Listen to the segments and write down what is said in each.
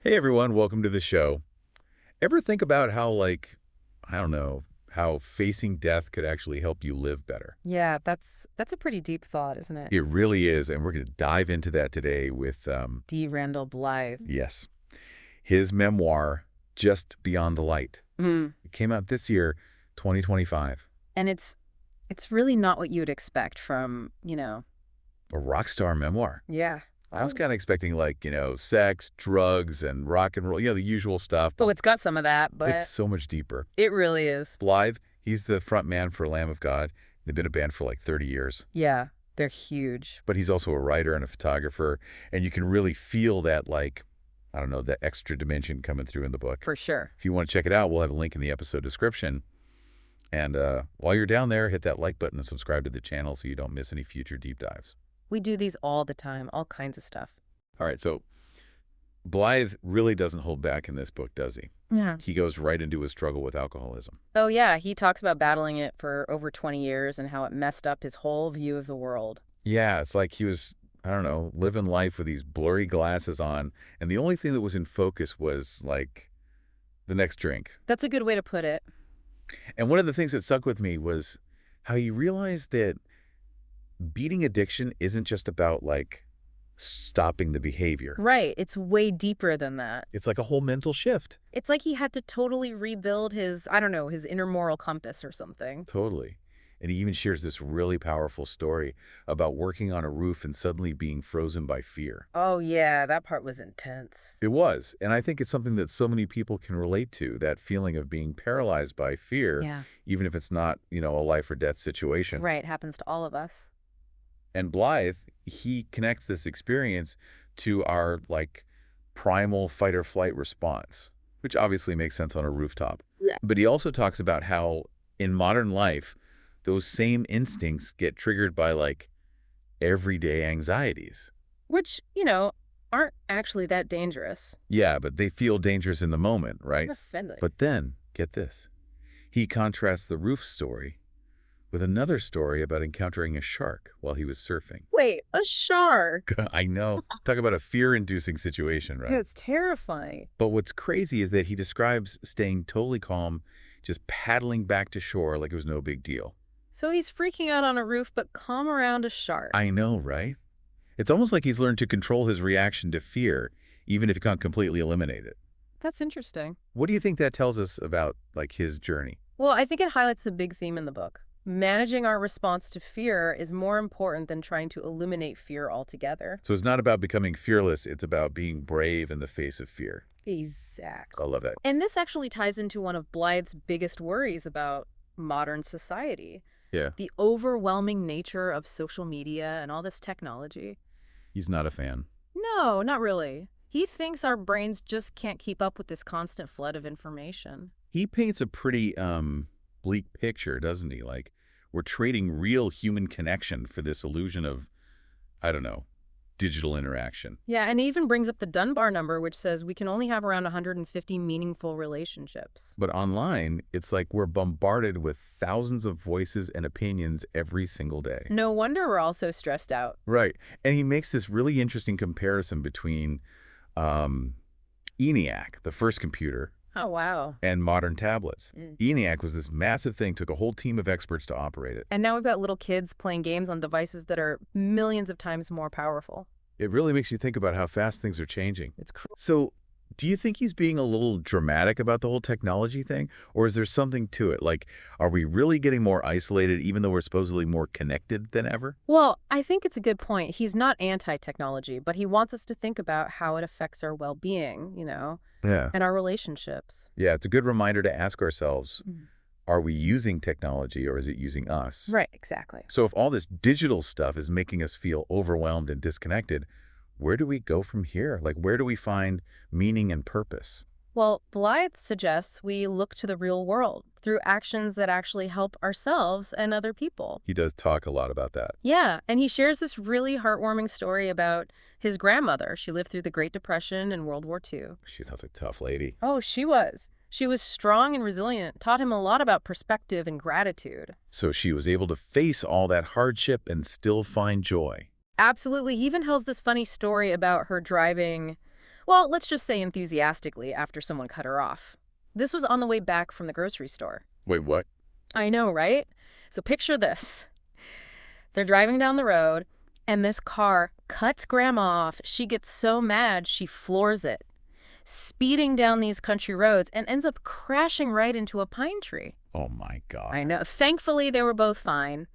Hey everyone, welcome to the show. Ever think about how, I don't know, how facing death could actually help you live better? Yeah, that's a pretty deep thought, isn't it? It really is, and we're going to dive into that today with, D. Randall Blythe. yes, his memoir, Just Beyond the Light. Mm. It came out this year, 2025. And it's really not what you would expect from. A rock star memoir. Yeah. I was kind of expecting, sex, drugs, and rock and roll, the usual stuff. Oh, it's got some of that, but It's so much deeper. it really is. Blythe, he's the front man for Lamb of God. They've been a band for like 30 years. Yeah, they're huge. But he's also a writer and a photographer, and you can really feel that, I don't know, that extra dimension coming through in the book. For sure. If you want to check it out, we'll have a link in the episode description. And while you're down there, hit that like button and subscribe to the channel so you don't miss any future deep dives. We do these all the time, all kinds of stuff. All right, so Blythe really doesn't hold back in this book, does he? Yeah. He goes right into his struggle with alcoholism. Oh, yeah, he talks about battling it for over 20 years and how it messed up his whole view of the world. Yeah, it's like he was, I don't know, living life with these blurry glasses on, and the only thing that was in focus was, the next drink. That's a good way to put it. And one of the things that stuck with me was how he realized that beating addiction isn't just about, stopping the behavior. Right, it's way deeper than that. It's like a whole mental shift. It's like he had to totally rebuild his, I don't know, his inner moral compass or something. Totally. And he even shares this really powerful story about working on a roof and suddenly being frozen by fear. Oh, yeah, that part was intense. It was. And I think it's something that so many people can relate to, that feeling of being paralyzed by fear, Yeah. even if it's not, a life or death situation. Right, happens to all of us. And Blythe, he connects this experience to our, primal fight or flight response, which obviously makes sense on a rooftop. Yeah. But he also talks about how in modern life, those same instincts get triggered by, everyday anxieties. Which, aren't actually that dangerous. Yeah, but they feel dangerous in the moment, right? Offending. But then, get this. He contrasts the roof story with another story about encountering a shark while he was surfing. Wait, a shark? I know. Talk about a fear-inducing situation, right? It's terrifying. But what's crazy is that he describes staying totally calm, just paddling back to shore like it was no big deal. So he's freaking out on a roof, but calm around a shark. I know, right? It's almost like he's learned to control his reaction to fear, even if he can't completely eliminate it. That's interesting. What do you think that tells us about, his journey? Well, I think it highlights a big theme in the book. Managing our response to fear is more important than trying to eliminate fear altogether. So it's not about becoming fearless, it's about being brave in the face of fear. Exactly. I love that. And this actually ties into one of Blythe's biggest worries about modern society. Yeah. The overwhelming nature of social media and all this technology. He's not a fan. No, not really. He thinks our brains just can't keep up with this constant flood of information. He paints a pretty, bleak picture, doesn't he? We're trading real human connection for this illusion of, I don't know, digital interaction. Yeah, and he even brings up the Dunbar number, which says we can only have around 150 meaningful relationships. But online, it's like we're bombarded with thousands of voices and opinions every single day. No wonder we're all so stressed out. Right. And he makes this really interesting comparison between ENIAC, the first computer, Oh, wow. and modern tablets. ENIAC was this massive thing, took a whole team of experts to operate it. And now we've got little kids playing games on devices that are millions of times more powerful. It really makes you think about how fast things are changing. It's crazy. So, do you think he's being a little dramatic about the whole technology thing? Or is there something to it? Are we really getting more isolated even though we're supposedly more connected than ever? Well, I think it's a good point. He's not anti-technology, but he wants us to think about how it affects our well-being, Yeah. and our relationships. Yeah, it's a good reminder to ask ourselves, Mm. are we using technology or is it using us? Right, exactly. So if all this digital stuff is making us feel overwhelmed and disconnected, where do we go from here? Where do we find meaning and purpose? Well, Blythe suggests we look to the real world through actions that actually help ourselves and other people. He does talk a lot about that. Yeah, and he shares this really heartwarming story about his grandmother. She lived through the Great Depression and World War II. She sounds like a tough lady. Oh, she was. She was strong and resilient, taught him a lot about perspective and gratitude. So she was able to face all that hardship and still find joy. Absolutely. He even tells this funny story about her driving Well, let's just say enthusiastically after someone cut her off. This was on the way back from the grocery store. Wait, what? I know, right? So picture this. They're driving down the road, and this car cuts Grandma off. She gets so mad, she floors it, speeding down these country roads and ends up crashing right into a pine tree. Oh, my God. I know. Thankfully, they were both fine,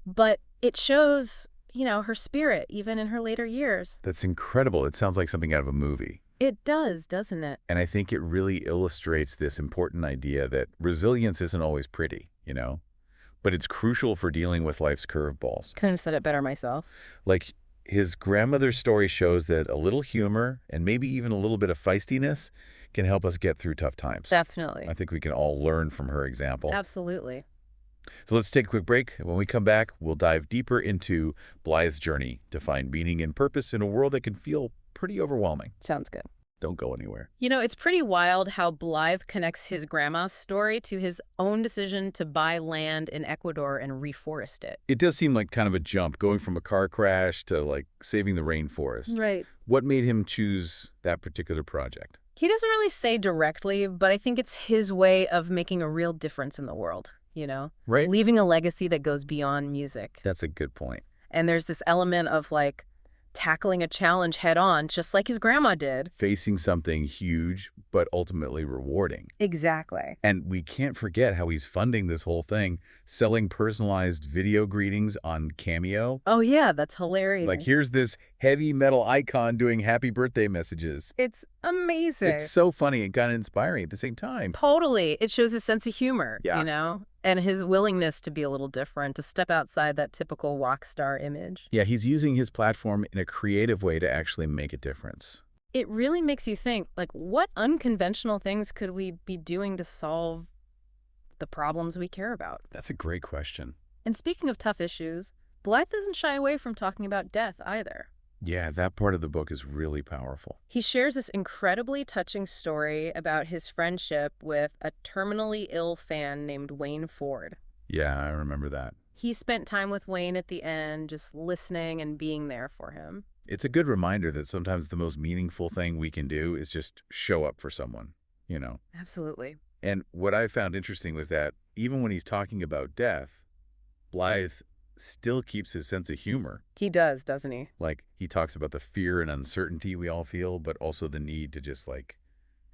but it shows, her spirit, even in her later years. That's incredible. It sounds like something out of a movie. It does, doesn't it? And I think it really illustrates this important idea that resilience isn't always pretty, but it's crucial for dealing with life's curveballs. Couldn't have said it better myself. Like, his grandmother's story shows that a little humor and maybe even a little bit of feistiness can help us get through tough times. Definitely. I think we can all learn from her example. Absolutely. So let's take a quick break. When we come back, we'll dive deeper into Blythe's journey to find meaning and purpose in a world that can feel pretty overwhelming. Sounds good. Don't go anywhere. It's pretty wild how Blythe connects his grandma's story to his own decision to buy land in Ecuador and reforest it. It does seem like kind of a jump, going from a car crash to, like, saving the rainforest. Right. What made him choose that particular project? He doesn't really say directly, but I think it's his way of making a real difference in the world, Right. Leaving a legacy that goes beyond music. That's a good point. And there's this element of, like, tackling a challenge head on, just like his grandma did. Facing something huge, but ultimately rewarding. Exactly. And we can't forget how he's funding this whole thing, selling personalized video greetings on Cameo. Oh, yeah, that's hilarious. Like, here's this heavy metal icon doing happy birthday messages. It's amazing. It's so funny and kind of inspiring at the same time. Totally. It shows his sense of humor, Yeah. And his willingness to be a little different, to step outside that typical rock star image. Yeah, he's using his platform in a creative way to actually make a difference. It really makes you think, like, what unconventional things could we be doing to solve the problems we care about? That's a great question. And speaking of tough issues, Blythe doesn't shy away from talking about death either. Yeah, that part of the book is really powerful. He shares this incredibly touching story about his friendship with a terminally ill fan named Wayne Ford. Yeah, I remember that. He spent time with Wayne at the end, just listening and being there for him. It's a good reminder that sometimes the most meaningful thing we can do is just show up for someone, Absolutely. And what I found interesting was that even when he's talking about death, Blythe still keeps his sense of humor. He does, doesn't he? Like, he talks about the fear and uncertainty we all feel, but also the need to just, like,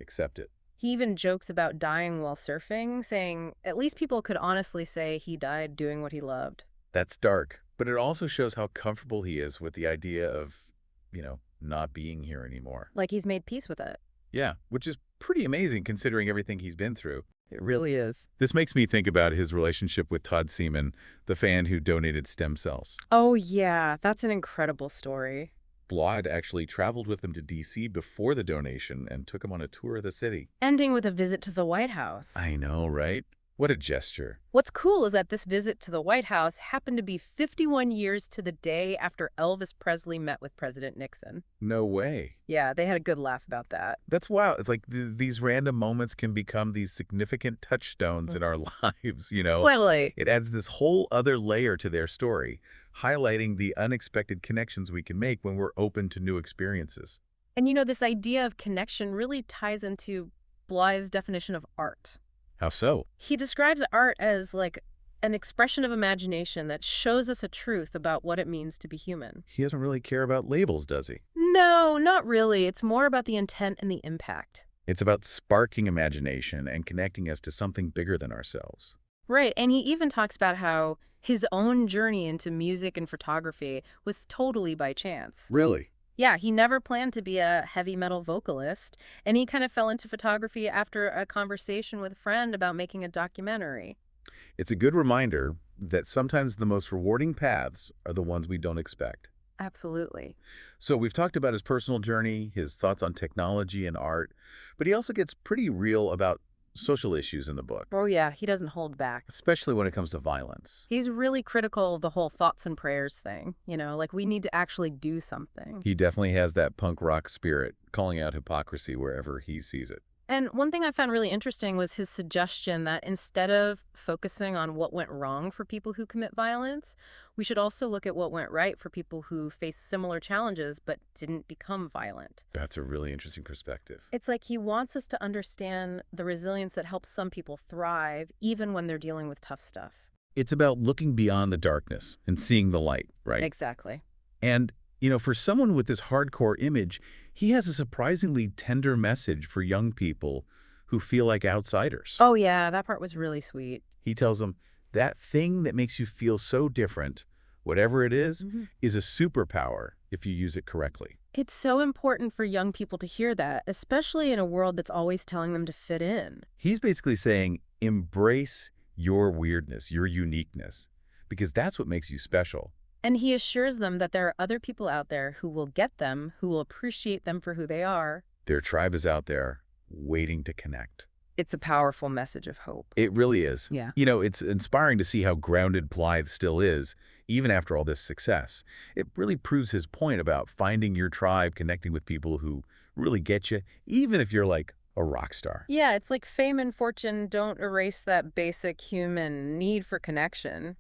accept it. He even jokes about dying while surfing, saying at least people could honestly say he died doing what he loved. That's dark, but it also shows how comfortable he is with the idea of, not being here anymore. Like he's made peace with it. Yeah, which is pretty amazing considering everything he's been through. It really is. This makes me think about his relationship with Todd Seaman, the fan who donated stem cells. Oh, yeah. That's an incredible story. Blythe actually traveled with him to D.C. before the donation and took him on a tour of the city. Ending with a visit to the White House. I know, right? What a gesture. What's cool is that this visit to the White House happened to be 51 years to the day after Elvis Presley met with President Nixon. No way. Yeah, they had a good laugh about that. That's wild. It's like these random moments can become these significant touchstones in our lives, Totally. It adds this whole other layer to their story, highlighting the unexpected connections we can make when we're open to new experiences. And this idea of connection really ties into Blythe's definition of art. How so? He describes art as like an expression of imagination that shows us a truth about what it means to be human. He doesn't really care about labels, does he? No, not really. It's more about the intent and the impact. It's about sparking imagination and connecting us to something bigger than ourselves. Right, and he even talks about how his own journey into music and photography was totally by chance. Really? Yeah, he never planned to be a heavy metal vocalist, and he kind of fell into photography after a conversation with a friend about making a documentary. It's a good reminder that sometimes the most rewarding paths are the ones we don't expect. Absolutely. So we've talked about his personal journey, his thoughts on technology and art, but he also gets pretty real about social issues in the book, Oh yeah, he doesn't hold back. especially when it comes to violence. He's really critical of the whole thoughts and prayers thing. Like we need to actually do something. He definitely has that punk rock spirit, calling out hypocrisy wherever he sees it. And one thing I found really interesting was his suggestion that instead of focusing on what went wrong for people who commit violence, we should also look at what went right for people who face similar challenges but didn't become violent. That's a really interesting perspective. It's like he wants us to understand the resilience that helps some people thrive even when they're dealing with tough stuff. It's about looking beyond the darkness and seeing the light, right? Exactly. And, for someone with this hardcore image, he has a surprisingly tender message for young people who feel like outsiders. Oh, yeah, that part was really sweet. He tells them, that thing that makes you feel so different, whatever it is a superpower if you use it correctly. It's so important for young people to hear that, especially in a world that's always telling them to fit in. He's basically saying, embrace your weirdness, your uniqueness, because that's what makes you special. And he assures them that there are other people out there who will get them, who will appreciate them for who they are. Their tribe is out there waiting to connect. It's a powerful message of hope. It really is. Yeah. It's inspiring to see how grounded Blythe still is, even after all this success. It really proves his point about finding your tribe, connecting with people who really get you, even if you're like a rock star. Yeah, it's like fame and fortune don't erase that basic human need for connection,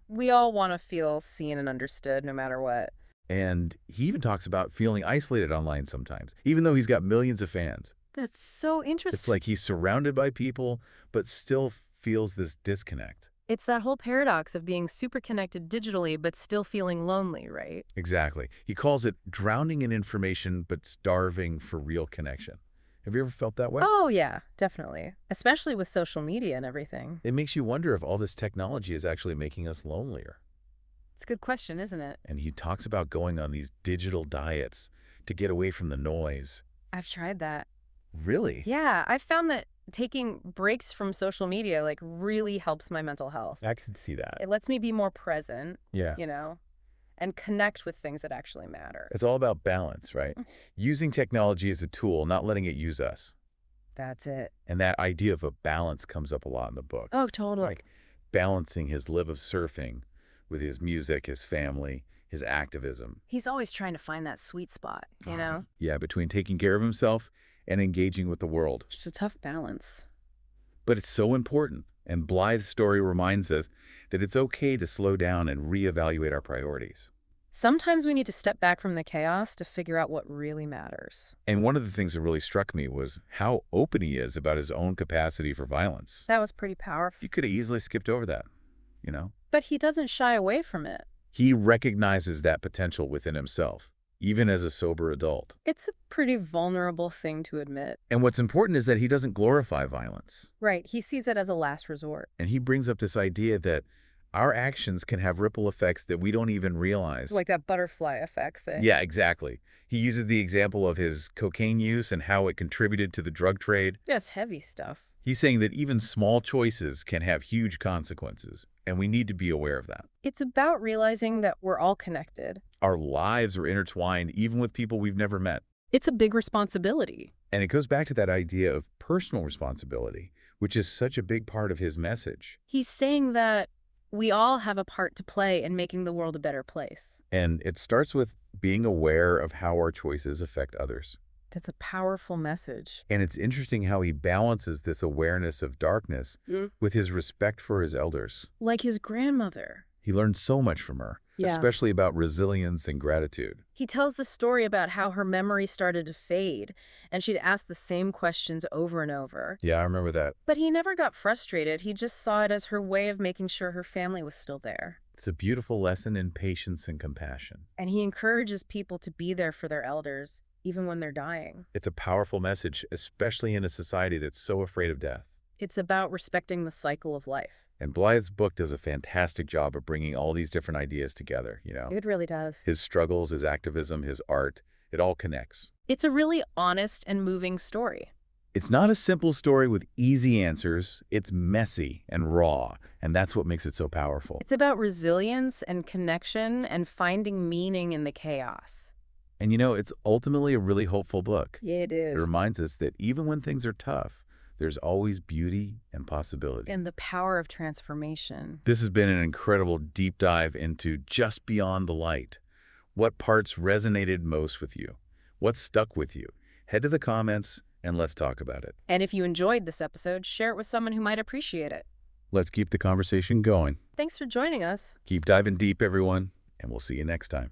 We all want to feel seen and understood no matter what. And he even talks about feeling isolated online sometimes, even though he's got millions of fans. That's so interesting. It's like he's surrounded by people, but still feels this disconnect. It's that whole paradox of being super connected digitally, but still feeling lonely, right? Exactly. He calls it drowning in information, but starving for real connection. Have you ever felt that way? Oh, yeah, definitely. Especially with social media and everything. It makes you wonder if all this technology is actually making us lonelier. It's a good question, isn't it? And he talks about going on these digital diets to get away from the noise. I've tried that. Really? Yeah, I've found that taking breaks from social media really helps my mental health. I can see that. It lets me be more present, Yeah. And connect with things that actually matter. It's all about balance, right? Using technology as a tool, not letting it use us. That's it. And that idea of a balance comes up a lot in the book. Oh, totally. Like balancing his live of surfing with his music, his family, his activism. He's always trying to find that sweet spot, Yeah, between taking care of himself and engaging with the world. It's a tough balance. But it's so important. And Blythe's story reminds us that it's okay to slow down and reevaluate our priorities. Sometimes we need to step back from the chaos to figure out what really matters. And one of the things that really struck me was how open he is about his own capacity for violence. That was pretty powerful. You could have easily skipped over that, But he doesn't shy away from it. He recognizes that potential within himself, even as a sober adult. It's a pretty vulnerable thing to admit. And what's important is that he doesn't glorify violence. Right. He sees it as a last resort. And he brings up this idea that our actions can have ripple effects that we don't even realize. Like that butterfly effect thing. Yeah, exactly. He uses the example of his cocaine use and how it contributed to the drug trade. That's heavy stuff. He's saying that even small choices can have huge consequences, and we need to be aware of that. It's about realizing that we're all connected. Our lives are intertwined, even with people we've never met. It's a big responsibility. And it goes back to that idea of personal responsibility, which is such a big part of his message. He's saying that we all have a part to play in making the world a better place. And it starts with being aware of how our choices affect others. That's a powerful message. And it's interesting how he balances this awareness of darkness with his respect for his elders. Like his grandmother. He learned so much from her, especially about resilience and gratitude. He tells the story about how her memory started to fade, and she'd ask the same questions over and over. Yeah, I remember that. But he never got frustrated. He just saw it as her way of making sure her family was still there. It's a beautiful lesson in patience and compassion. And he encourages people to be there for their elders, even when they're dying. It's a powerful message, especially in a society that's so afraid of death. It's about respecting the cycle of life. And Blythe's book does a fantastic job of bringing all these different ideas together, It really does. His struggles, his activism, his art, it all connects. It's a really honest and moving story. It's not a simple story with easy answers. It's messy and raw, and that's what makes it so powerful. It's about resilience and connection and finding meaning in the chaos. And it's ultimately a really hopeful book. Yeah, it is. It reminds us that even when things are tough, there's always beauty and possibility. And the power of transformation. This has been an incredible deep dive into Just Beyond the Light. What parts resonated most with you? What stuck with you? Head to the comments, and let's talk about it. And if you enjoyed this episode, share it with someone who might appreciate it. Let's keep the conversation going. Thanks for joining us. Keep diving deep, everyone, and we'll see you next time.